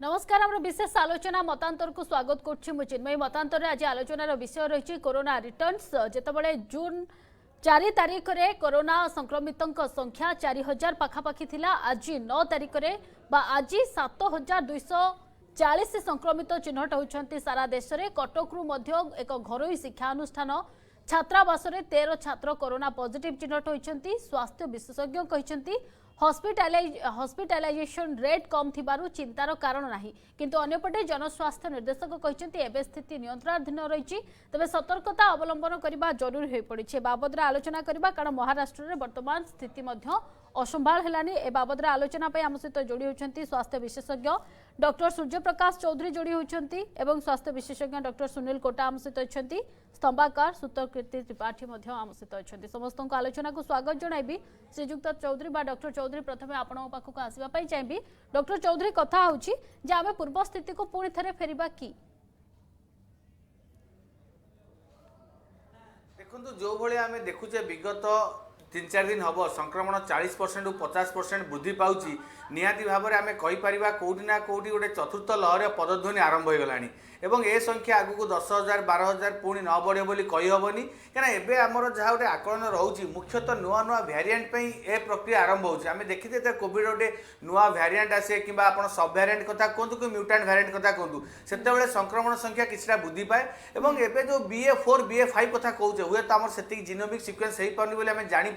नमस्कार आम विशेष आलोचना मतांतर को स्वागत करुच्ची चिन्मयी मतांतर आज आलोचनार विषय रही कोरोना रिटर्न्स जितेबाला जून 4 तारिख में कोरोना संक्रमितों संख्या 4000 पाखापाखि थिला आज 9 तारिख में आज 7240 संक्रमित चिन्हट होती सारा देश में कटकू एक घरोई शिक्षानुष्ठान छात्रावास 13 छात्र कोरोना पॉजिटिव चिन्हट होती स्वास्थ्य विशेषज्ञ कहते हॉस्पिटलाइजेशन रेट कम थिबारु चिंतार कारण नाही किंतु अन्यपटे जनस्वास्थ्य निर्देशक कहते एवं स्थिति नियंत्रणाधीन रही तबे सतर्कता अवलंबन करने जरूरी हो पड़ी बाबद आलोचना करबा कारण महाराष्ट्र में वर्तमान स्थिति असंभाल हेलानी ए बाबद आलोचना आम सहित जोड़ी होती स्वास्थ्य विशेषज्ञ डॉक्टर सूर्यप्रकाश चौधरी जोड़ी होती स्वास्थ्य विशेषज्ञ डॉक्टर सुनील कोटा आम सहित अच्छा स्तंभाकार सूत्रकीर्ति त्रिपाठी आम सहित अच्छा समस्त आलोचना को स्वागत जनइबी श्रीजुक्त चौधरी बा डॉक्टर चौधरी प्रथम आपण पाखक आसवाई चाहिए डॉक्टर चौधरी कथा होची जे आमे पूर्व स्थिति को पुणी थे फेरिबा कि देखो जो भाई आम देखुचे विगत 3-4 दिन हम संक्रमण 40% रु 50% वृद्धि पाँच निहाती भाव में आम कहीपर कौटी ना कौटी गोटे चतुर्थ लहर पदध्वनि आरंभ हो गलानी एवं ए संख्या आगु 10,000 12,000 पुणी न बढ़े बोली कहीहबनी कहीं एवं आमर जहाँ गोटे आकलन रोचे मुख्यतः नुआ नुआ भैरिएंट ए प्रक्रिया आरंभ होती आम देखते कोविड गोटे नुआ भैरिएंट आसे कि सब भैरिएंट कथा कहतु कि म्यूटेंट भैरिएंट कथा कहतु से संक्रमण संख्या किसी वृद्धि पाए और एवं जो BA4 BA5 कथा कहे हुए तो आम से जीनोमिक सिक्वेन्स हो पारनी बोली आम जापे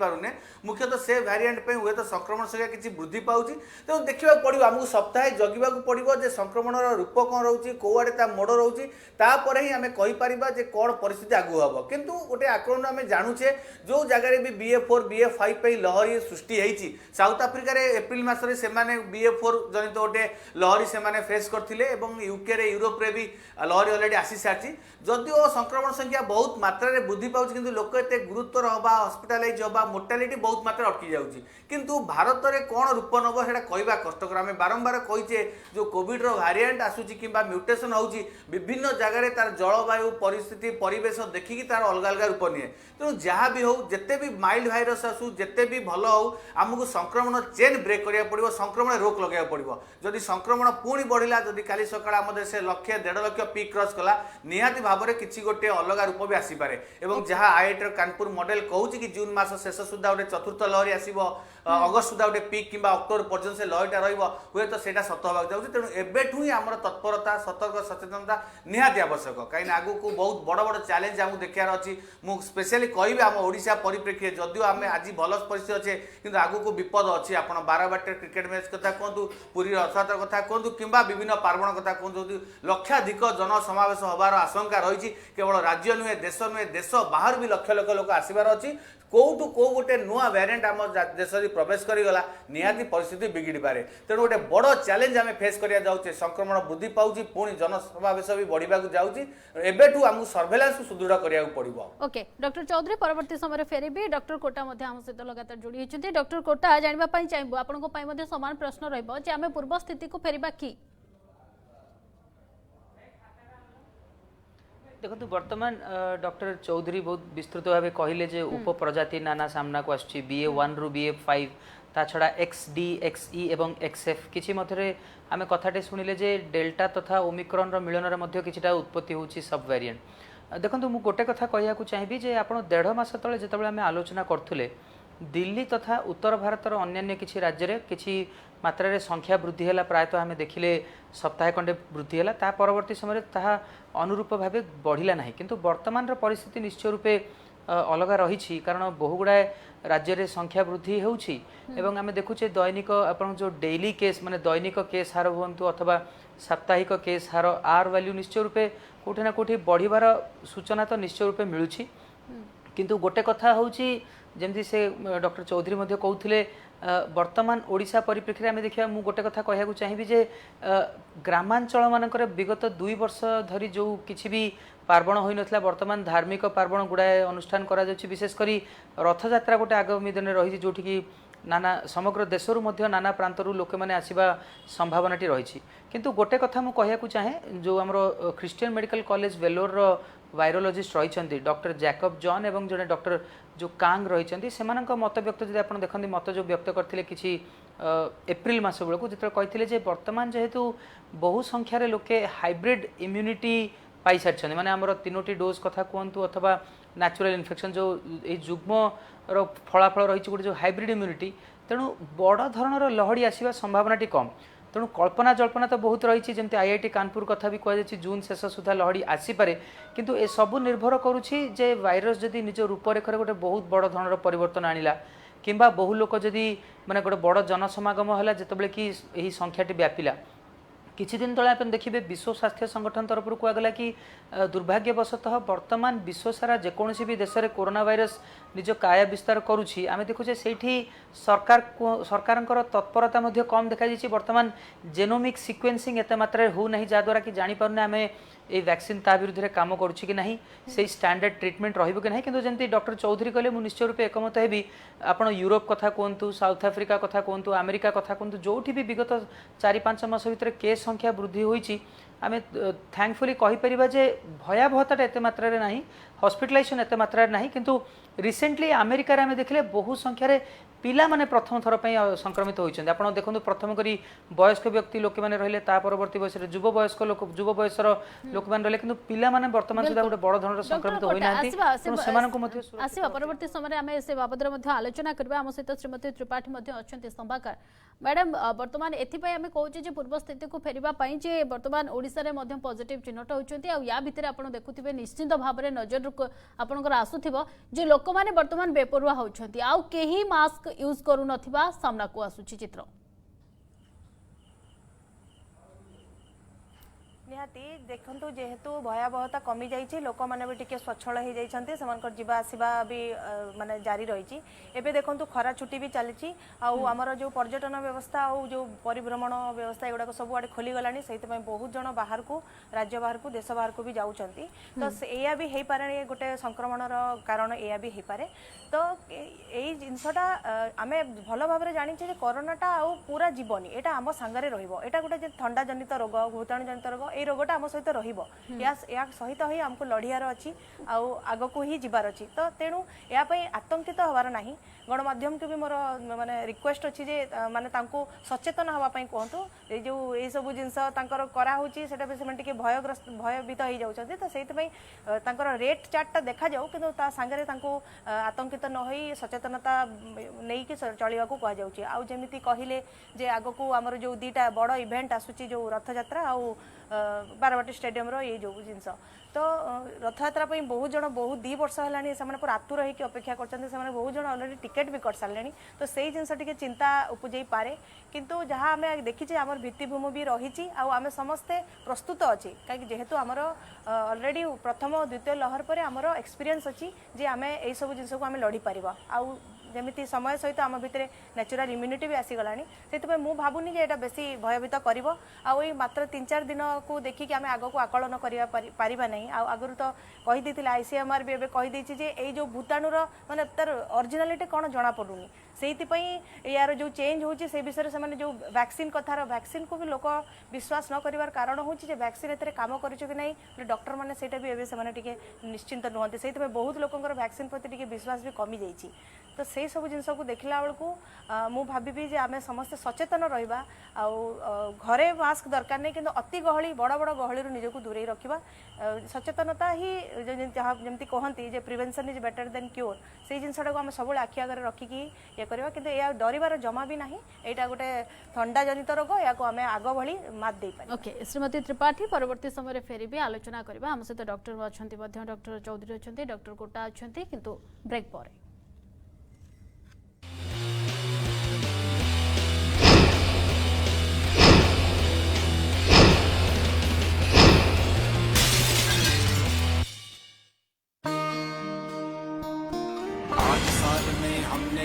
मुख्यतः से भैरिएंट हुए तो संक्रमण संख्या किसी वृद्धि पाँच तो देखा पड़ो आमको सप्ताहे जगवा पड़ो जे संक्रमण रूप कौन रोचे कौआड़े ता मोड़ रोचे तापर ही आम कहीपर जे कौन परिस्थिति आगू हम किंतु गोटे आकलन आम जानुचे जो जगार भी BA4 BA5 लहरी सृष्टि होती साउथ आफ्रिकार एप्रिल मसरे से BA4 जनित गोटे लहरी से फेस करते यूके यूरोप भी लहरी अलरेडी आसी सारी जदिओ संक्रमण संख्या बहुत मात्रा वृद्धि पाँच कि लोक एत गुरुतर हवा हस्पिटालाइज हवा मोर्टालिटी बहुत मात्रा अटकी जाऊँगी किंतु भारत में कौन रूप नब से कहवा कष्टकर आम बारंबार कहीचे जो कोविड भारिएंट आसूची कि म्यूटेशन होची विभिन्न जगह तार जलवायु परिस्थिति परिवेश देखिकी तार अलग अलग रूप निए तेणु जहाँ भी हो जिते भी माइल्ड भाइरस आसू जिते भी भल हो आमको संक्रमण चेन ब्रेक करा पड़ो संक्रमण रोक लगे पड़ो जदि संक्रमण पुणी बढ़ला जदि काली सकाळ आम देश 1,00,000-1.5 लाख पीक क्रॉस कला निहाती भाव में किसी गोटे अलग रूप भी आसीपे और जहाँ आईआईटी कानपुर मॉडल कहूँ कि जून मास शेष सुधा गोटे चतुर्थ लहरी आसो अगस्त सुधा गोटे पीक कि अक्टोबर पर्यटन से लहरीटा रुए तो सैटा सत होगा जाऊँगी तेणु एवं ही आम तत्परता सतर्क सचेतनता निहाती आवश्यक कहीं आगू को बहुत बड़ बड़ चैलेंज आमको देखार अच्छी मुझे स्पेशली कहि आम ओडिशा परिप्रेक्षी जदिव आम आज भल परिस्थिति अच्छे कि आगू को विपद अच्छी आप बारवाटी क्रिकेट मैच कथा कहतु पुरी रथयात्रा कथा कहतु कि विभिन्न पार्वण कथा कहतु लक्षाधिक जनसमावेश होबार आशंका रही केवल राज्य नुहे देश बाहर भी लक्ष लक्ष लोक आसबार अच्छी कौटू कौ गोटे नुआ भैरिएंट आम देश प्रवेश करगला निहाती परिस्थिति बिगिड़ पारे तेणु गोटे बड़ चैलेंज आम फेस करा जाऊे संक्रमण वृद्धि पाँच पुणी जनसमावेश भी बढ़ा जाऊँगी एवं आमको सर्वेलांस को सुदृढ़ करा पड़ो। ओके डॉक्टर चौधरी परवर्ती समय फेरबी डॉक्टर कोटा आम सहित लगातार जोड़ी होती डॉक्टर कोटा जानापी चाहिए आपण सामान प्रश्न रही पूर्व स्थिति को फेरबा कि देखो वर्तमान डॉक्टर चौधरी बहुत विस्तृत भाव कहले जे उपप्रजाति नाना सामना को आसुची BA1 रु BA5 ता छड़ा XD XE एवं XF किछि मथरे आमे कथाटे सुनिले जे डेल्टा तथा ओमिक्रॉन रो मिलन रे मध्य किछिटा उत्पत्ति होची सब वेरिएंट देखंतु मु गोटे कथा कहया को चाहिबी जे आपण 1.5 मास तळे जेतबेले आमे आलोचना करथुले दिल्ली तथा उत्तर भारतर अन्य किछि राज्य रे किछि मात्रा रे संख्या वृद्धि है प्रायतः आम देखिले सप्ताहे खंडे वृद्धि है ता परवर्ती समय ताहा अनुरूप भाव बढ़िला नहीं किंतु वर्तमान परिस्थिति निश्चय रूपे अलग रही कारण बहु गुड़ाए राज्य रे संख्या वृद्धि होउछि एवं आम देखुचे दैनिक आपण जो डेली केस माने दैनिक केस हार हुंतु अथवा साप्ताहिक केस हार आर वैल्यू निश्चय रूपे कोठी ना कोठी बढ़िबार सूचना तो निश्चय रूपे मिलुछि किंतु गोटे कथा होउछि जमती से डॉक्टर चौधरी मध्य कहते वर्तमान ओडिशा परिप्रेक्षी आम देखा मुझे गोटे कथा कहूँ चाहिए जे ग्रामांचल मानक विगत 2 वर्ष धरी जो किसी भी पार्वण हो ना वर्तमान धार्मिक पार्वण गुड़ाए अनुष्ठान करा विशेषकर रथयात्रा गोटे आगामी दिन रही जोटि नाना समग्र देशरू मध्य नाना प्रांतरू लोक मैंने आसवा संभावनाटी रही किंतु गोटे कथा मुझे कहूँ चाहे जो आम Christian medical college Vellore virologist रही डॉक्टर जैकब जॉन एवं जड़े डॉक्टर जो कांग रही से मत व्यक्त जब आप देखते मत जो व्यक्त करते कि एप्रिल मास बेलू जो कहते बर्तमान जेहेतु बहु संख्यार लोके हाइब्रिड इम्यूनिटी पाई सारी माने आमर 3टी डोज कथा कहतु अथवा नेचुरल इन्फेक्शन जो ये जुग्म फलाफल रही गोटे जो हाइब्रिड इम्यूनिटी तेणु बड़ धरणर लहड़ी आसवा संभावनाटी कम तेणु कल्पना जल्पना तो बहुत रही जमी आईआईटी कानपुर कथा भी कहुच्छी जून शेष सुधा लहड़ी आसीपे किंतु ए सबू निर्भर करुच्छी जे वायरस जदि निज रूपरेखर गोटे बहुत बड़ धरणर परिवर्तन आनिला किंबा बहु लोक जदि माने गोटे बड़ जनसमागम है जिते कि यही संख्याटी व्यापिला किछि दिन तले आप देखिए विश्व स्वास्थ्य संगठन तरफ कहगला कि दुर्भाग्यवशतः वर्तमान विश्व सारा जेकोसी भी देश में कोरोना वायरस निज काया विस्तार करुच्ची आम देखुचे से सरकार तत्परता कम देखा वर्तमान जेनोमिक सिक्वेन्सिंग एत मात्रा होना जहाद्वारा कि जापारे आम ये वैक्सीन ता विरुद्ध में काम करुच्ची कि नहीं से स्टैंडर्ड ट्रीटमेंट रही कि नहीं किंतु जमी डॉक्टर चौधरी कहले मुझे निश्चय रूपे एकमत हेबी आप यूरोप कथा कहतु साउथ आफ्रिका कथा कहतु अमेरिका कथा कहतु जो भी विगत 4-5 मास भितर केस संख्या वृद्धि होती आम थैंकफुली कहीपर जे भयावहता एत मात्रा ना हॉस्पिटलाइजेशन एत मात्रा ना किंतु रिसेंटली अमेरिका आम देखले बहु संख्यार पिला माने प्रथम थर पर संक्रमित होती आप देखो प्रथम करी वयस्क व्यक्ति लोक मैंने रहिले परवर्ती बयस जुव वयस्क लोक जुव बयसर लोक मैंने रहिले किंतु पिला माने वर्तमान सुधा गोटे बड़ धरणर संक्रमित होइनांती आसीबा परवर्ती समय आम से बाबद आलोचना करबा आम सहित श्रीमती त्रिपाठी अच्छा संभाकर मैडम वर्तमान एथिपाई आम कहूँ पूर्व स्थिति को फेरवा जे वर्तमान ओडिशा रे मध्य पॉजिटिव चिन्हट होती या भितर आप देखुथिबे निश्चित भाव में नजर आपनकर आसुथिबो जे लोक माने वर्तमान बेपरुआ होउछंती आउ केही मास्क यूज करू नथिबा सामना को आसुची चित्र निहाती देखंतु जेहेतु भयावहता कमी जाइए लोक मैंने भी टिके स्वच्छल हो जाइए जावा आसवा भी माने जारी रही एबे देखंतु खरा छुट्टी भी चली आमर जो पर्यटन व्यवस्था और जो परिभ्रमण व्यवस्था एगुड़ा सब आड़े खोली गलानी से बहुत जन बाहर को राज्य बाहर को देश बाहर को भी जाउछंती तो या भी हो पारे गोटे संक्रमणर कारण या भी हो पारे तो यही जिनसटा आम भल भाव जानी कोरोनाटा आउ पूरा जीवन यहाँ आम सांगे रहा गोटे ठंडा जनित रोग भूताणु जनित रोग ये रोगटा आम सहित या सहित ही आमको लड़ियार अच्छी आग को ही जीवार अच्छी तो तेणु यापाई आतंकित हबार ना गणमाध्यम को भी मोर माने रिक्वेस्ट अच्छी जे माने तांको सचेतन हवापाई कहतु ये जो ये सब जिनस कराऊँगी से भयग्रस्त भयभीत हो जाती तो से रेट चार्टा देखा जाऊ कि सांगे आतंकित न हो सचेतनता नहीं कि चलवा को कहुच्छे आउ जमी कहले जे आग को आमर जो 2टा बड़ इवेंट आसूची जो रथयात्रा आउ बारवाटी स्टेडियम ये जो जिनस तो रथयात्रा बहुत जन बहुत 2 वर्ष है पूरा आतुर होकर अपेक्षा कर बहुत जन अलरेडी टिकेट भी कर सारे तो से जिनस टी चिंता उपजे पारे किंतु जहाँ आम देखीचे आम भित्तिभूमि भी रही आम समस्ते प्रस्तुत अच्छे कहीं जेहेतु आमर अलरेडी प्रथम द्वितीय लहर पर आमर एक्सपीरियंस अच्छी जे आम यही सब जिनस को आम लड़ी पार आउ जमी समय सहित आम भितर नेचुरल इम्यूनिटी भी आसीगला से मुझे भावुनी जे बेसी भयभीत कर मात्र 3-4 दिन को देखिक आम आग को आकलन करवा नहीं आगु तो कहीदे आईसीएमआर भी कहीदे ये जो भूताणुर माने तार ओरिजिनालिटी कौन जना पड़ूनी से यार जो चेंज होची से विषय से जो वैक्सीन कथार वैक्सीन को भी लोक विश्वास न करिवार कारण होची वैक्सीन एते काम करिछ कि नहीं डॉक्टर माने सेटा भी एबे से टिके निश्चिंत नुहंती से बहुत लोकंकर वैक्सीन प्रति टिके विश्वास भी कमी जाइछि तो से सब जिनस को देखला बेलू मु भाभी जे आम समस्त सचेतन रहिबा घरे मास्क दरकार नहीं किंतु अति गहली बड़ बड़ गहली निजक दूरे रखा सचेतनता ही जमी कहती जे prevention is better than cure से जिनसटा को आम सब आखि आगे रखिकी ये करवा किंतु या डरिवार जमा भी नहीं यहाँ गोटे थंडा जनित रोग या आम आग भली मात दे पारे। ओके श्रीमती त्रिपाठी परवर्ती समय फेरबी आलोचना करबा आम सहित डॉक्टर अच्छा डॉक्टर चौधरी अच्छा डॉक्टर कोटा अच्छा किंतु ब्रेक पर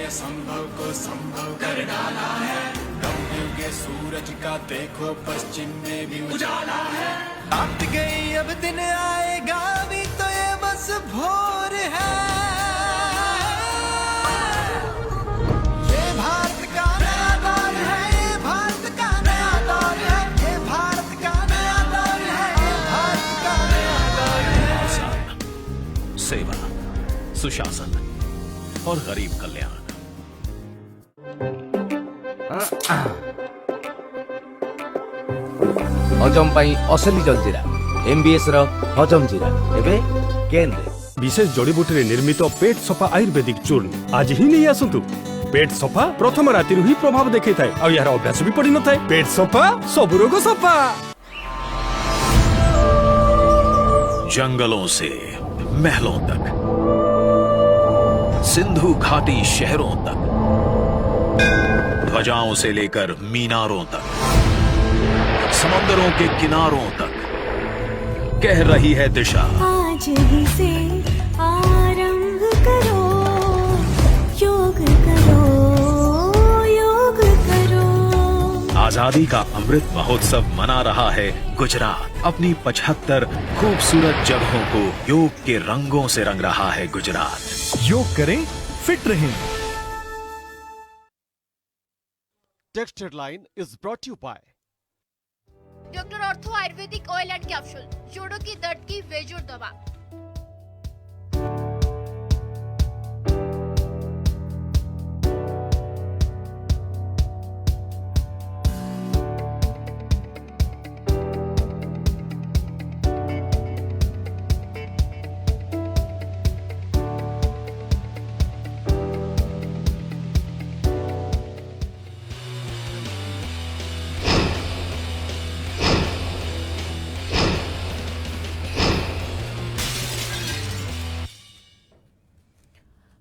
संभव को संभव कर डाला है गम्य के सूरज का देखो पश्चिम में भी उजाला है रात गई अब दिन आएगा भी तो ये बस भोर है ये भारत सुशासन और गरीब कल्याण। हजम पाई असली जलजीरा एमबीएस रो हजम जीरा एबे केंद्र विशेष जड़ीबूटी निर्मित पेट सफा आयुर्वेदिक चूर्ण आज ही नहीं आसतु। पेट सफा प्रथम राति ही प्रभाव देखै थाए आ यार अभ्यास भी पड़ी न थाए। पेट सफा सब रोग सफा। जंगलों से महलों तक, सिंधु घाटी शहरों तक, ध्वजाओं से लेकर मीनारों तक, समंदरों के किनारों तक, कह रही है दिशा आज ही से आरंभ करो, योग करो, योग करो। आजादी का अमृत महोत्सव मना रहा है गुजरात। अपनी 75 खूबसूरत जगहों को योग के रंगों से रंग रहा है गुजरात। योग करें, फिट रहें। Text headline is brought you by doctor ortho Ayurvedic oil and capsule, जोड़ों की दर्द की बेजोड़ दवा।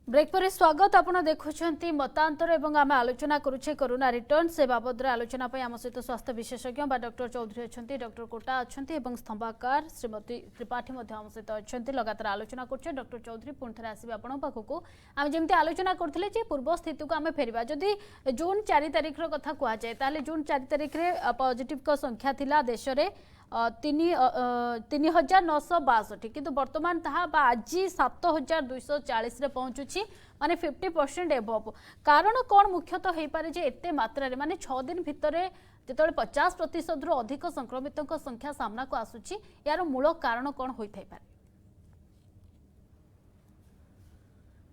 ब्रेक पर स्वागत। आपण देखुंत मतांतर एवं आम आलोचना करुचे कोरोना रिटर्न से बाबद आलोचना आम सहित स्वास्थ्य विशेषज्ञ डॉक्टर चौधरी अच्छा, डॉक्टर कोटा अच्छा, स्तंभाकार श्रीमती त्रिपाठी आम सहित अच्छा। लगातार आलोचना कर डॉक्टर चौधरी पुणी थे आसवे आपण पाखक आम जमी आलोचना करते पूर्व स्थिति को आम फेरवा। जदि जून 4 तारिख कथा कहुए जून 4 तारिख में पॉजिटिव संख्या थिला देश में 3962 किंतु वर्तमान आज 7240 रे पहुंचुछि माने 50% एबव। कारण कौन मुख्यतः हो पारे जे एते मात्रा रे माने 6 दिन भितर जेतले 50% रु अधिक संक्रमितों संख्या सामना को आसुछि यार मूल कारण कौन होई थाई पारे?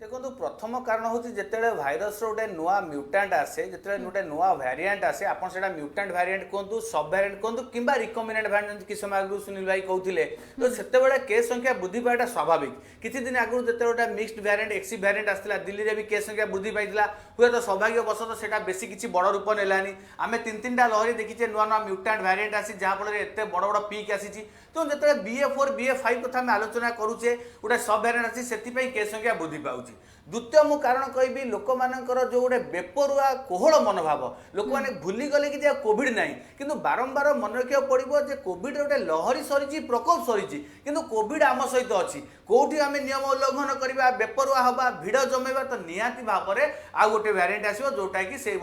देखो प्रथम कारण हूँ जिते भाइरस गोटे नुआ म्यूटाट आसे जिते गोटे नुआ भारिएंट आसे आप म्यूटाट भारिएंट कहतु सब भारिएंट कहतु कि रिकमेंडेड भारिएंट कि समय आगु सुनील भाई कहते तो से केस संख्या वृद्धि पाइबा स्वाभाविक। किछि दिन आगु जिते गोटे मिक्सड भारिएंट एक्सी भारिएंट आसला दिल्ली में भी केस संख्या वृद्धि पाइला हुए तो सौभाग्यवशत से बेसी किसी बड़ रूप नेलानी। आम 3-3टा लहरी देखीचे नुआ नुआ म्यूटाट भारिएंट आसी जहाँफल एत बड़ बड़ पीक आसी। तो जो BA4 BA5 कथा आलोचना करुचे गोटे सब भारिएंट आसी से केस संख्या वृद्धि पाऊँ। द्वितीय मु कारण कहि लोक मानकर जो गोटे बेपरुआ कोहल मनोभाव लोक मैंने भूली गले कि कोविड नहीं किंतु बारंबार मन रखा पड़ो जे कोविड गोटे लहरी सरी प्रकोप सरी किंतु कोविड आम सहित अच्छी कौटी आम नियम उल्लंघन करवा बेपरुआ हवा भिड़ जमेवा तो निहाती भाव में आउ गोटे भारिएंट आसो जोटा कि से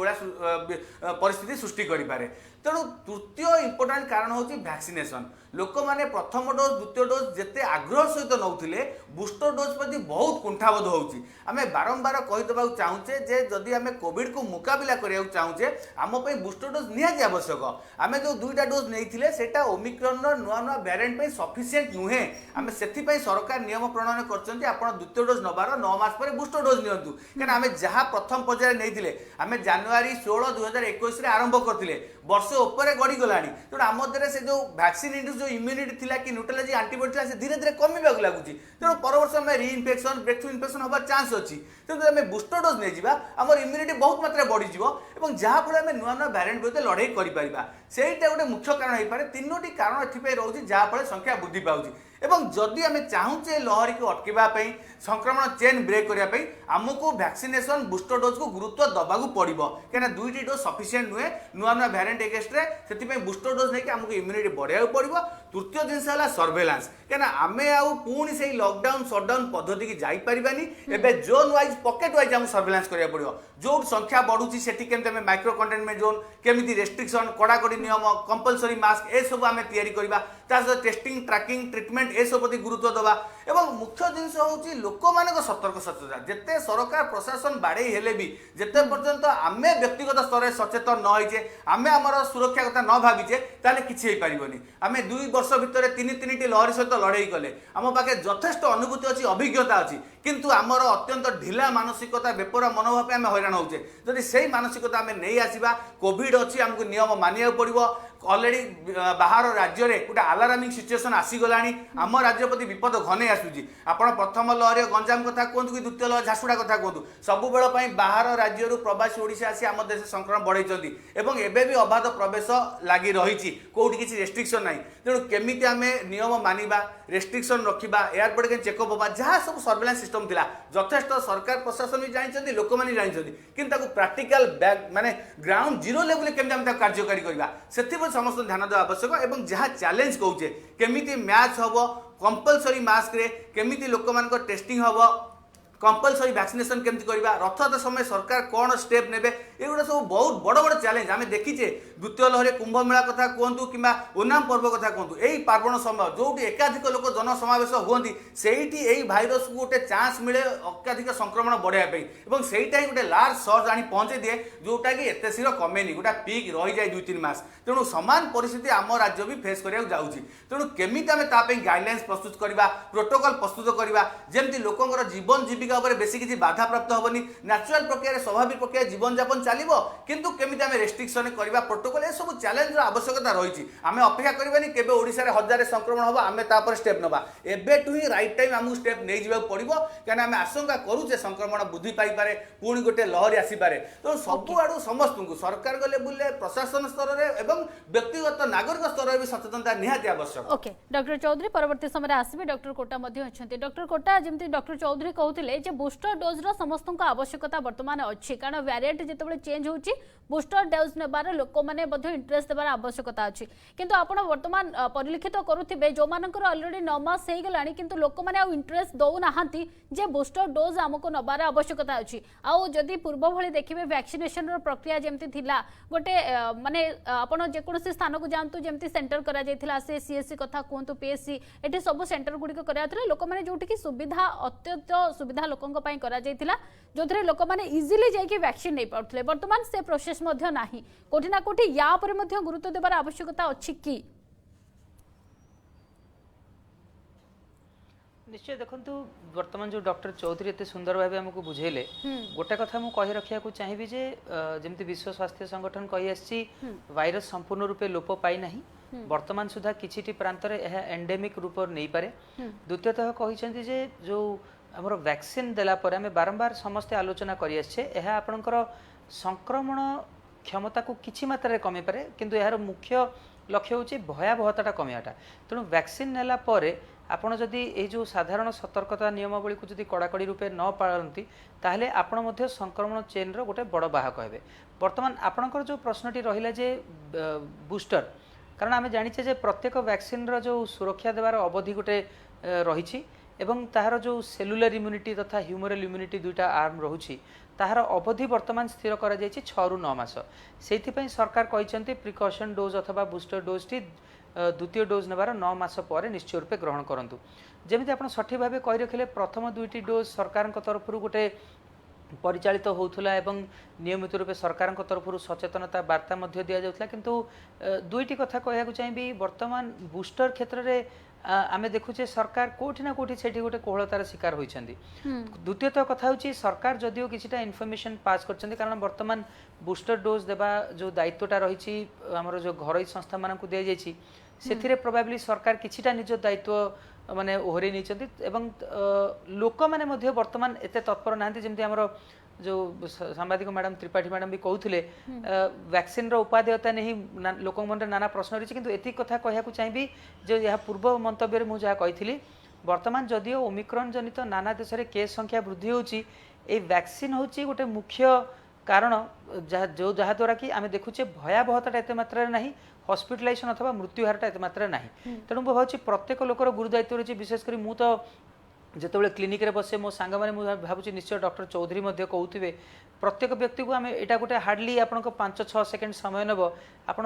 परिस्थिति सृष्टि करें। तेणु तृतीय इंपोर्टाट कारण हूँ वैक्सीनेशन। लोक मैंने प्रथम डोज द्वितीय डोज जिते आग्रह सहित नौले बूस्टर डोज प्रति बहुत कुंठाबोध होउची। आमे बारंबार कहीदेवा चाहूचे जे जदि आमे कोविड को मुकाबला करिया चाहूचे आम पे बूस्टर डोज निहाती आवश्यक। आमे जो 2टा डोज नहींथिले सेटा ओमिक्रॉन नुआ नुआ वेरिएंट पे सफिशिएंट नुहे। आमे सेथि पई सरकार नियम प्रणयन करछन्ती आपण द्वितीय डोज नबार 9 मास पर बूस्टर डोज नियंतु। कारण आमे जहां प्रथम पर्याय नहींथिले आमे जनवरी 16 2021 रे आरंभ करथिले वर्ष ऊपर गड़ी गलानी। तेणु आम देश से जो वैक्सीन इंड्यूस जो इम्यूनिटी थिला कि न्यूट्रलाइज एंटीबॉडी थिला से धीरे धीरे कमिबा लगुची। तेणु पर वर्ष में रीइन्फेक्शन ब्रेकथ्रू इन्फेक्शन होबार चांस अछि। तेणु आम बूस्टर डोज नहीं जिबा हमर इम्यूनिटी बहुत मात्रा बढ़ी जिवो एवं जहाँ फल आम नुआ नुआ भारिएंट विरुद्ध लड़ाई करिपारिबा। सेटा गोटे मुख्य कारण हो पारे। 3टी कारण एथिपई रहउची जहाँ फल संख्या वृद्धि पाउची। एवं जदि आम चाहूचे लहरी को अटकाई संक्रमण चेन ब्रेक करने आमको वैक्सीनेशन बूस्टर डोज को गुरुत्व दबाक पड़ो कहीं 2टी डोज सफिशिएंट नुहे नुआ नुआ भारिएंट एगेंस्ट से बूस्टर डोज नहीं आमको इम्यूनिटी बढ़ाया पड़ो। तृतीय जिनस है सर्वेलांस कहीं आम आउ पुणी से लॉकडाउन सटडाउन पद्धति की जापारानी एवं जोन वाइज पकेट वाइज आम सर्वेलांस करा पड़ो। जो संख्या बढ़ुची से केमी माइक्रो कंटेनमेंट जोन केमी रेस्ट्रिक्शन कड़ाकड़ी नियम कंपलसरी मास्क ए सब आम तैयारी करवा ता सहित टेस्टिंग ट्रैकिंग ट्रिटमेंट ए सब प्रति गुरुत्व देवा एवं मुख्य जिनस हूँ लोक मान सतर्क सचेतन जिते सरकार प्रशासन बाड़े हेले भी जिते पर्यंत आम व्यक्तिगत स्तर में सचेतन न होइचे आम आमर सुरक्षा कथा न भाविचे ताले किछि हेई परिबनी आम 2 वर्ष भितर 3 लहरी सहित लड़ाई कले आम पाखे यथेष्ट अनुभूति अच्छी अभिज्ञता अच्छी किंतु आमर अत्यंत ढिला मानसिकता बेपरा मनोभाव आम हैरान होचे जदि से मानसिकता आम नहीं आसवा कोविड अच्छी आमको नियम मानिया पड़ो ऑलरेडी बाहर राज्य में गोटे अलार्मिंग सिचुएसन आसीगला आम राज्य प्रति विपद घने आसूची आपण प्रथम लहर गंजाम कथा कहतु कि द्वितीय लहर झारसुगुड़ा कथा कहतु सब बेल बाहर राज्य प्रवासी ओडिशा आसी आम देश संक्रमण बढ़ाई एवं एबे भी अबाध प्रवेश लगी रही कौटी किसी रेस्ट्रिक्शन ना तेणु केमी आम नियम मानिबा रेस्ट्रिक्शन रखा एयरपोर्ट के चेकअप होगा जहाँ सब सर्वेलांस सिस्टम थिला यथेष्ट सरकार प्रशासन भी जानते लोक मैंने जानते कि प्राक्टिकल माने ग्राउंड जीरो लेवल केमी आम कार्यकारी करवा से समस्त ध्यान देवा आवश्यक एवं जहाँ चैलेंज कहूचे केमिति मैच हम कंपलसरी मास्क रे केमिति लोक मान टेस्टिंग हम कंपलसरी वैक्सीनेशन केमती करवा रथयात्रा समय सरकार कौन स्टेप नेबे एगुड़ा सब बहुत बड़ बड़ चैलेंज आम देखीचे द्वितीय लहर कुंभ मेला कथा कहतु कि ओनाम पर्व कथा कहतु यही पार्वण समय जो एकाधिक लोक जनसमावेश हुई से भाइरस को गोटे चान्स मिले अत्याधिक संक्रमण बढ़ाई से गोटे लार्ज सर्च आनी पहुंचे दिए जोटा कि एत शीघ्र कमेनि गोटा पीक रही जाए 2-3 मास तेणु सामान परिस्थिति आम राज्य भी फेस करा जाऊँगी तेणु केमिति आम गाइडलाइंस प्रस्तुत करवा प्रोटोकॉल प्रस्तुत करवा जमती लोकंर जीवन जीविका बेसी किसी बाधा प्राप्त हेनी न्याचुराल प्रक्रिया स्वाभाविक प्रक्रिया जीवन जापन चलो किंतु केमिति आम रेस्ट्रिक्शन करवा प्रोटोकॉल ये सब चैलेंज आवश्यकता रही आम अपेक्षा करवानी केबे ओडिशा रे 1000 संक्रमण हम आम तापर स्टेप नवा एबेठू ही राइट टाइम आमको स्टेप नहीं जावा पड़ो क्या आम आशंका करूचे संक्रमण वृद्धि पाइपे पुणी गोटे लहरी आसीपे तो सबुआड़ू समस्त को सरकार लेवल प्रशासन स्तर में एवं व्यक्तिगत नागरिक स्तर में भी सचेतनता निहाती आवश्यक। ओके डॉक्टर चौधरी परवर्ती समय आसबे डॉक्टर कोटा अच्छा डॉक्टर कोटा जमी डॉक्टर चौधरी कहते बूस्टर डोज समस्त आवश्यकता बर्तमान अच्छी कारण वेरिएंट जिते चेंज होची बूस्टर डोज नेबार लोक मैंने इंटरेस्ट देवार आवश्यकता अच्छी किंतु आपण वर्तमान परिलक्षित करुथिबे जो मानकर ऑलरेडी 9 मास हो गलानी किंतु लोक मैंने इंटरेस्ट दौ नाहांती जे बूस्टर डोज आमको नबार आवश्यकता अच्छी आउ जदि पूर्व भली देखिबे वैक्सीनेशन प्रक्रिया जेमती थिला गोटे माने आपण जेकोसी स्थान को जानतु जेमती सेंटर करा जायथिला से सीएससी कथा कहतु पीएससी एठी सब सेंटर गुड़िक कराथले लोक मैंने जोठी की सुविधा अत्यंत सुविधा लोकंक पई करा जायथिला जोथरे लोक मैंने इजीली जाइके वैक्सीन नै पाउथले वर्तमान से प्रोसेस मध्य नाही कोठी ना कोठी या पर मध्य गुरुत्व देबार आवश्यकता अछि की निश्चय देखंतु वर्तमान जो डॉक्टर चौधरी एते सुंदर भाव हमको बुझेले गोटे कथा मु कहि रखिया को चाहिबी जे जेमति विश्व स्वास्थ्य संगठन कहि आछि वायरस संपूर्ण रूपे लोप पाई नाही वर्तमान सुधा किछिटी प्रांत रे यह एंडेमिक रूप नै पारे द्वितीयतः कहिसेंती जे जो हमर वैक्सीन देला पर हमें बारंबार समस्त आलोचना करि आछे यह आपनकर संक्रमण क्षमता को किछि मात्रा रे कमे पारे किंतु यार मुख्य लक्ष्य होछि भयावहताटा कमियाटा तेणु वैक्सीन नेला परे आपण जदि ए जो साधारण सतर्कता नियमावली को जदि कड़ाकड़ी रूपे न पालती ताहले आपण मध्य संक्रमण चेन रो गोटे बड़ बाहक हेबे वर्तमान आपणकर जो प्रश्नटी रहिला जे बूस्टर कारण आम जानिचे जे प्रत्येक वैक्सीन रो जो सुरक्षा देवार अवधि गोटे रही एवं ताहार जो सेलुलर इम्यूनिटी तथा ह्यूमरल इम्यूनिटी दुईटा आर्म रहुछि ताहार अवधि वर्तमान स्थिर करा जायछि 6 ରୁ 9 मास सेथिपई सरकार कहिसंती प्रिकॉशन डोज अथवा बूस्टर डोज टी द्वितीय डोज नेबार 9 मास पर निश्चय रूपे ग्रहण करंतु जेमिति आपण सठिक भाबे कहि रखिले प्रथम दुईटी डोज सरकार तरफ गोटे परिचालित होउथुला एवं नियमित रूपे सरकार तरफ सचेतनता वार्ता मध्य दिया जाउथला किंतु दुईटी कथा कहया को चाहिबी वर्तमान बूस्टर क्षेत्र रे आमे देखुचे सरकार कोठी ना कोठी सेठी गोटे कोहलतार शिकार होइछंदी द्वितीयतः कथा होची सरकार जदियो किछिटा इन्फॉर्मेशन पास करछंदी कारण वर्तमान बूस्टर डोज देबा जो दायित्वटा रहिछि हमर जो घरोई संस्था मानकु दे जायछि सेथिरे प्रोबेबली सरकार किछिटा निज दायित्व माने ओहरे निचंदी एवं लोक माने मध्य वर्तमान एते तत्पर नांती जेमति हमर जो सांबादिक मैडम त्रिपाठी मैडम भी कहते वैक्सीन उपादेयता नहीं लोक मन नाना प्रश्न रही किंतु एति कथा कहया को चाहिबी जो यह पूर्व मंतव्य मु जहा कही वर्तमान जदियो ओमिक्रॉन जनित नाना देश में केस संख्या वृद्धि होची ए वैक्सीन होची गोटे मुख्य कारण जो जहा द्वारा कि आम देखुचे भयावहता एत मात्रा नहीं हॉस्पिटलाइजेशन अथवा मृत्यु हारटा एत मात्रा नहीं तेणु भावी प्रत्येक लोकर गुरुदायित्व रही विशेषकर मु तो जितेबाला क्लिनिक रे बसे मो सांग मैंने भावुँ निश्चय डॉक्टर चौधरी कहते प्रत्येक व्यक्ति को आम यहाँ गोटे हार्डली आप 5-6 सेकेंड समय नब आप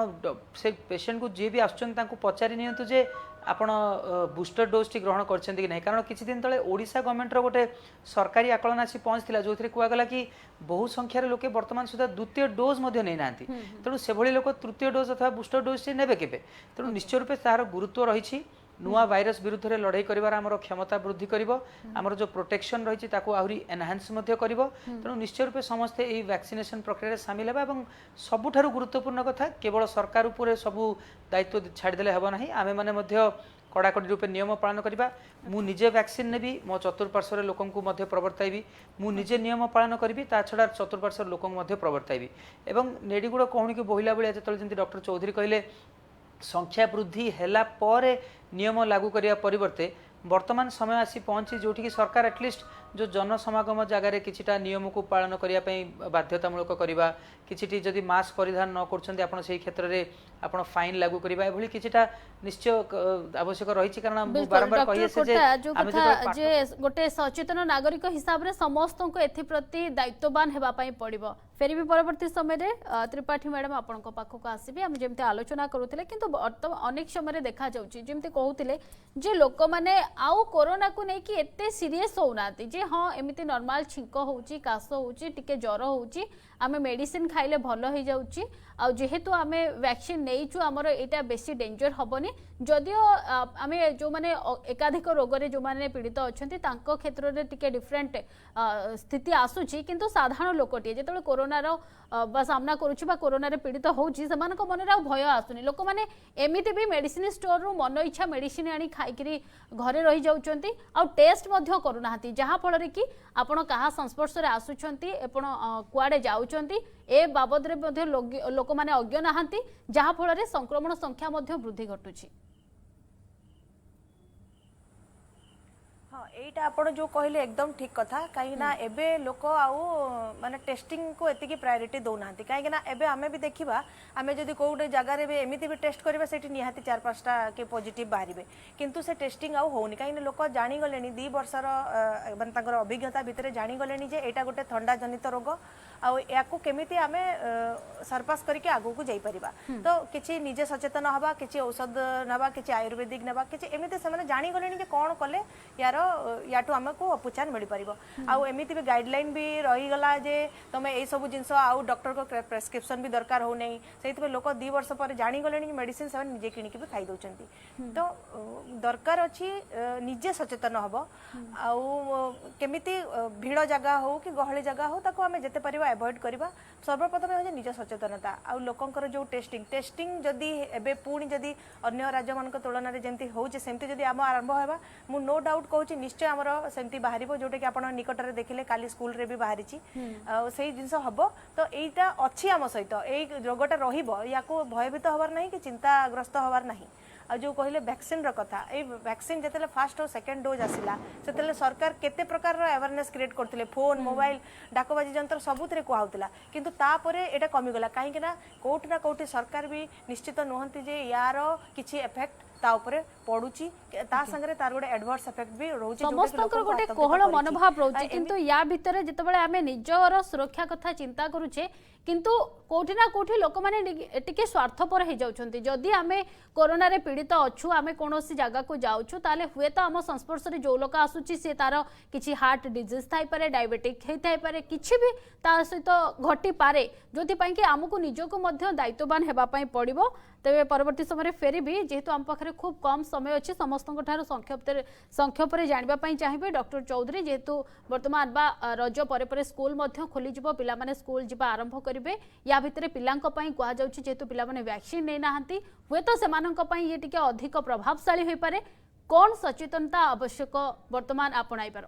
से पेशेंट को जी भी आसुँच पचारि नियंतु जे आपण बूस्टर डोज टी ग्रहण करछन्ती कि नहीं कारण किछि दिन तले ओडिशा गवर्नमेंट रो गोटे सरकारी आकलन आसी पहुँचला जो कहगला कि बहु संख्यार लोके वर्तमान सुधा द्वितीय डोज नहीं नांती तेणु से भली लोक तृतीय डोज अथवा बूस्टर डोज टी नेबे केबे तेणु निश्चय रूपे तार गुरुत्व रही नुआ भाइरस विरुद्ध रे लड़ाई करिवार हमर क्षमता वृद्धि करिवो हमर जो प्रोटेक्शन रही ताकू आहुरी एनहांस मध्य करिवो तेणु निश्चय रूपे समस्ते एई वैक्सीनेशन प्रक्रिया रे शामिल हेबा एवं सबुठारु गुरुत्वपूर्ण कथा केवल सरकार उपरे सबु दायित्व छाड़ी देले हेबो नाही आमे माने मध्य कड़ाकड़ी रूपे नियम पालन करवा मु निजे वैक्सीन नेबी मो चतुर्पार्श्व लोकों को मध्य प्रवर्ताइबी मु निजे नियम पालन करी ता छड़ा चतुर्पार्श्व लोकों मध्य प्रवर्ताइबी एवं नेडीगुड़ कहूँ कि बोहिला भाया जो डॉक्टर चौधरी कहले संख्या वृद्धि हैला पर नियम लागू करने परिवर्ते वर्तमान समय आसी पहुंची जो कि सरकार एटलिस्ट जो जनसमागम जगार किछिटा नियम को पालन करने बाध्यतामूलक करवा किछिटी जदि मास्क परिधान न कर क्षेत्र में आप फाइन लागू करवा एभली किछिटा निश्चय आवश्यक रही कारण बारंबार कही जे गोटे सचेतन नागरिक हिसाब से समस्त को एप्रति दायित्ववान होगापी पड़ो फेर भी परवर्ती समय त्रिपाठी मैडम आपण पाखक आसबे आम जमी आलोचना करूले कि अनेक समय देखा जमी कहते जे लोक मैंने आउ कोरोना को लेकिन एते सीरीयस होना जे हाँ एमती नॉर्मल छींक होची काश होची टिके ज्वर होची आमे मेडिसिन खाइले भल हो जाउची आ जेहेतु आमे वैक्सीन नहींचु आमर एटा बेसी डेंजर हबनी जदियो आमे जो माने एकाधिक रोग रे जो माने पीड़ित अछंती तांको क्षेत्र रे टिके डिफरेंट स्थिति आसुची किंतु साधारण लोकटी जेतबे कोरोना रो सामना करूची बा कोरोना रे पीड़ित होची समान को मन रे भय आसुनी लोक माने एमिति भी मेडिसिन स्टोर रो मन इच्छा मेडिसिन आनी खाइकरी घरे रही जाउचंती आ टेस्ट मध्य करूनाहांती जहा फल रे कि आपण कहा संस्पर्श रे आसुचंती आपण कुआडे जाउचंती ए बाबद रे मध्य लोक माने अज्ञ नाहांती जहा फल रे संक्रमण संख्या मध्य वृद्धि घटुची हाँ एटा आपण जो कहले एकदम ठीक कथा कहीं ना एबे लोक आउ माने टेस्टिंग को एतिकी प्रायोरिटी दौना कहीं ना एबे आमे भी देखिबा आमे जदी कोउटे जगह रे एमिति भी टेस्ट करबा सेठी निहाती 4-5टा के पॉजिटिव बाहरिबे किंतु से टेस्टिंग आउ होनी कहीं लोक जानी गलेनी 2 वर्षर माने ताकर अभिज्ञता भितरे जानी गलेनी जे एटा गोटे ठंडा जनित रोग आउ याकू केमिति आमे सरपास करके आगु को जाई परिबा तो किछि निजे सचेतन हबा किछि औषध नबा किछि आयुर्वेदिक नबा किछि एमिति से माने जानी गलेनी जे कोन कले यार याटू आमको उपचार मिल पार आउ एमती भी गाइडलाइन भी रहीगला जे तुम यही सब जिनस आउ डॉक्टर को प्रेस्क्रिप्शन भी दरकार हो नहीं से लोक 2 वर्ष पर जानीगले कि मेडिसिन से निजे किणिक भी खाई दौरान तो दरकार अच्छी निजे सचेतन हम आउ केमिति भीड़ जगह हो कि गहली जगह हो ताको आमे जेते परिबा अवॉइड करबा सर्वप्रथम हो निज सचेतनता आउ लोकंकर जो टेस्टिंग जदी एबे पुणी जदी अन्य राज्य मान तुलन में जमी हो सेमती जदी आम आरंभ होगा मु नो डाउट कहूँ निश्चय आमर सेमती बाहर जोटा कि आप निकट में देखिले काली स्कूल रे भी बाहरी से जिनस हम तो यहीटा अच्छी आम सहित यही रोगटा रहा भयभीत हबार नहीं कि चिंताग्रस्त हबार नहीं आ जो कहले वैक्सीन कथा ए वैक्सीन जिते फास्ट और सेकेंड डोज आसला से सरकार केते प्रकार अवेयरनेस क्रिएट करते फोन मोबाइल डाकबाजी जंत्र सबुत कहला किंतु तापरे एटा कमीगला कहीं कोठी ना कोठी सरकार भी निश्चित नुहंती जे यार किछि इफेक्ट ता ऊपर पडुची ता संगे तार गोटे एडवर्स इफेक्ट भी रहउची समस्तकर गोटे कोहळ मनोभाव रहउची किंतु या भितरे जतबेले आमे निजर सुरक्षा कथा चिंता करूचे किंतु कोठी ना कोठी लोक माने टिके स्वार्थपर हे जाउछंती जदी आमे कोरोना रे पीड़ित अछु आमे कोनोसी जगह को जाउछु ताले हुए तो आम संस्पर्श रे जो लोक आसुची से तार किछि हार्ट डिजीज थाई पारे डायबिटिक हे थाई पारे किछि भी ता सहित घटी पारे जोथि पई कि हमकु निजको मध्य दायित्ववान हेबा पई पड़िबो तेबे परवर्ती समय फेरी भी जेहेतु आम पाखरे खूब कम समय अच्छी समस्त संक्षेप जानवा चाहिए डॉक्टर चौधरी जेहेतु वर्तमान बा रज पर स्कूल खोली पिला माने स्कूल जीवा आरंभ करेंगे या भितर पिला कहु जेहेतु पिला माने वैक्सीन नहीं नहांती हुए तो से ये टिके अधिक प्रभावशाली हो पारे कौन सचेतनता आवश्यक वर्तमान आपणाई पार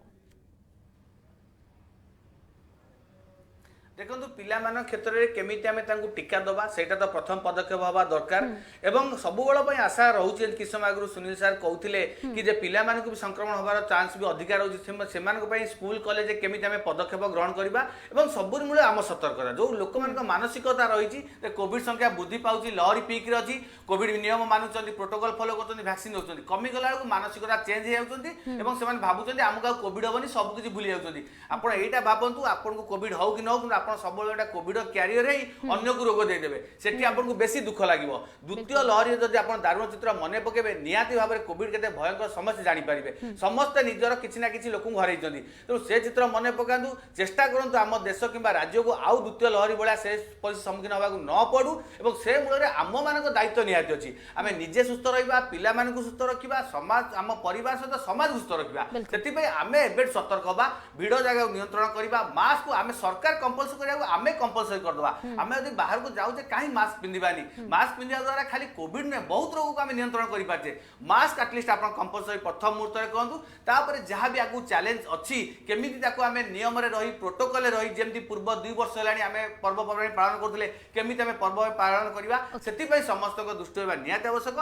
देखो पिला क्षेत्र में केमी आम टीका दबा से तो प्रथम पदक्षेप हवा दरकार एवं सब आशा रोचे कि समय आगु सुनील सार कहते कि जे पिला भी संक्रमण हबार चांस भी अधिक रोचे से स्कूल कॉलेज केमी आम पदक्षेप ग्रहण करवा और सब मूल आम सतर्कता जो लोक मानसिकता रही कोविड संख्या वृद्धि पाँच लहरी पीक अच्छी कोविड नियम मानुंट प्रोटोकॉल फॉलो कर वैक्सीन दौरान कमिगला बेलू मानसिकता चेंज हो भावुं आमको कोविड हेनी सबकि भूली जाती आप यहाँ भावतु आपको कोविड हो कि न हो आप सब कोविड क्यारियर ही अन्य को रोग देदेवे सेठी आपको बेसी दुख लगे द्वितीय लहरी जब आप दारुण चित्र मन पकेबे निहाती भाव में कोविड के भयंकर समस्या जानीपारे समस्ते निजर किसी ना कि लोक हर तेणु से चित्र मन पकातु चेष्टा करूँ आम देश कि राज्य को आउ द्वितीय लहरी भाया से सम्मुखीन होगा न पड़ू और से मूल आम मान दायित्व निहाती अच्छी आम निजे सुस्थ रहा पिला सुस्थ रखा समाज आम परिवार सहित समाज सुस्थ रखा से आम एबे सतर्क हवा भिड़ जगह नियंत्रण करवा मास्क आम सरकार कंपलसरी करा आम कंपलसरी करदे आम जब बाहर को जाऊे कहीं मास्क पिंधानी मास्क पिंधा द्वारा खाली कोविड नुहे बहुत रोग को आम नियंत्रण करें मास्क आटलिस्ट आप कंपलसरी प्रथम मुहूर्त में कहूँ तापर जहाँ भी आगे चैलेंज अच्छी केमी आम नियम रही प्रोटोकॉल रही जमी पूर्व 2 वर्ष है आम पर्वपर्वाणी पालन करते केमी आम पर्व पालन करवा से समस्त दृष्टि होगा निहाती आवश्यक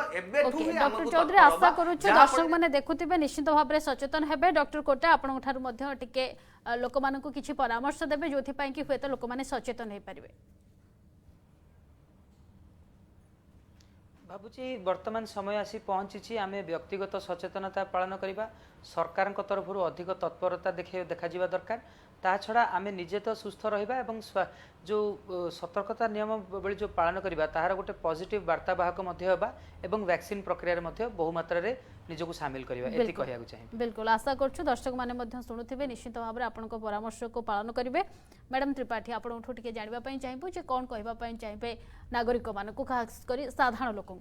डॉक्टर चौधरी आशा करूँ दर्शक मैंने देखुवे निश्चित भाव में सचेतन हेबे डॉक्टर कोटा आपंठ टिके लोक मानक किसी परामर्श देवे जो कि हुए तो लोक मैंने सचेतन हो पारे भावुची वर्तमान समय आसी पहुंची आम व्यक्तिगत सचेतनता पालन करवा सरकार तरफ अधिक तत्परता देखा दरकार ता छड़ा आम निजे तो सुस्थ रहा जो सतर्कता नियमावली जो पालन करवा तार गोटे पॉजिटिव वार्तावाहक एवं वैक्सीन प्रक्रिया बहुमात्रा रे निजको सामिल करवा एति कहया चाहिए। बिल्कुल आशा करछु दर्शक माने शुणुवे निश्चित भाव में आपन परामर्श को पालन करेंगे। मैडम त्रिपाठी आपठू टे जानवा चाहिए जे कौन कहवाई चाहिए नागरिक मान खास कर साधारण लोक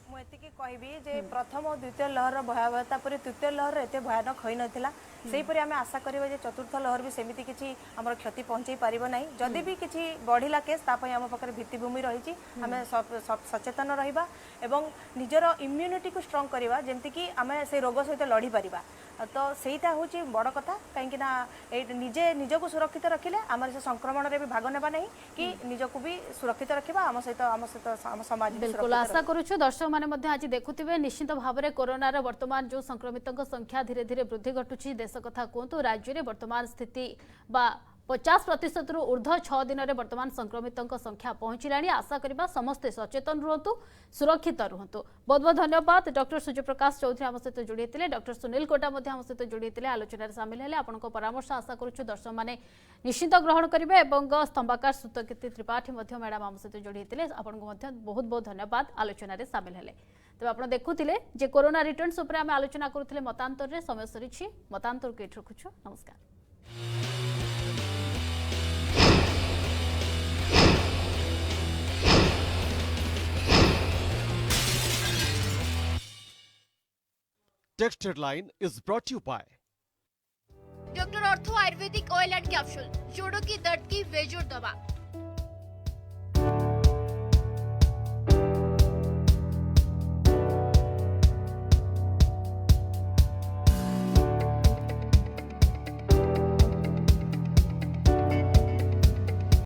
मुझे कहबी जे प्रथम और द्वितीय लहर भयावहता पर तृतीय लहर एत भयानक हो नाला सेहीपरि आम आशा करिबा जे चतुर्थ लहर भी सेमिति किछि हमर क्षति पहुंचाई पारिबो नाही जदि भी किछि बढ़िला केस तापई आम पाखरे भित्तिभूमि रही आम सचेतन रहिबा एवं निजर इम्यूनिटी को स्ट्रॉन्ग करवा जेमति कि आम से रोग सहित लड़ी पारिबा तो सेटा हूँ बड़ कथा कहीं निजे निजको सुरक्षित रखिले आम से संक्रमण रे भी भाग नेबा नहीं कि निजको भी सुरक्षित रखिबा आम सहित आम समाज बिल्कुल आशा करूछु दर्शक माने आज देखुथिबे निश्चित भाव में कोरोना रे वर्तमान जो संक्रमितों संख्या धीरे धीरे वृद्धि घटुची देश कथा कहतु राज्य में वर्तमान स्थिति बा 50% रु ऊर्ध्व 6 दिन में वर्तमान संक्रमितों संख्या पहुंचला आशा करवा समस्ते सचेतन रुहतु सुरक्षित रुहतु। बहुत बहुत धन्यवाद डॉक्टर सूर्यप्रकाश चौधरी आम सहित जोड़ी डॉक्टर सुनील कोटा आम सहित जोड़ी आलोचना सामिल है आपण परामर्श आशा करुछु दर्शक मैंने निश्चित ग्रहण करेंगे और स्तंभाकार सूतकीर्ति त्रिपाठी मैडम आम सहित जोड़ी आपको बहुत बहुत धन्यवाद आलोचना सामिल है। तेज आप देखुले जे कोरोना रिटर्न्स उपर आम आलोचना करुले मतांतर रे समय सरी मतांतर को एठी रखुछु नमस्कार। Text headline is brought to you by doctor ortho Ayurvedic oil and capsule जोड़ों की दर्द की बेजोड़ दवा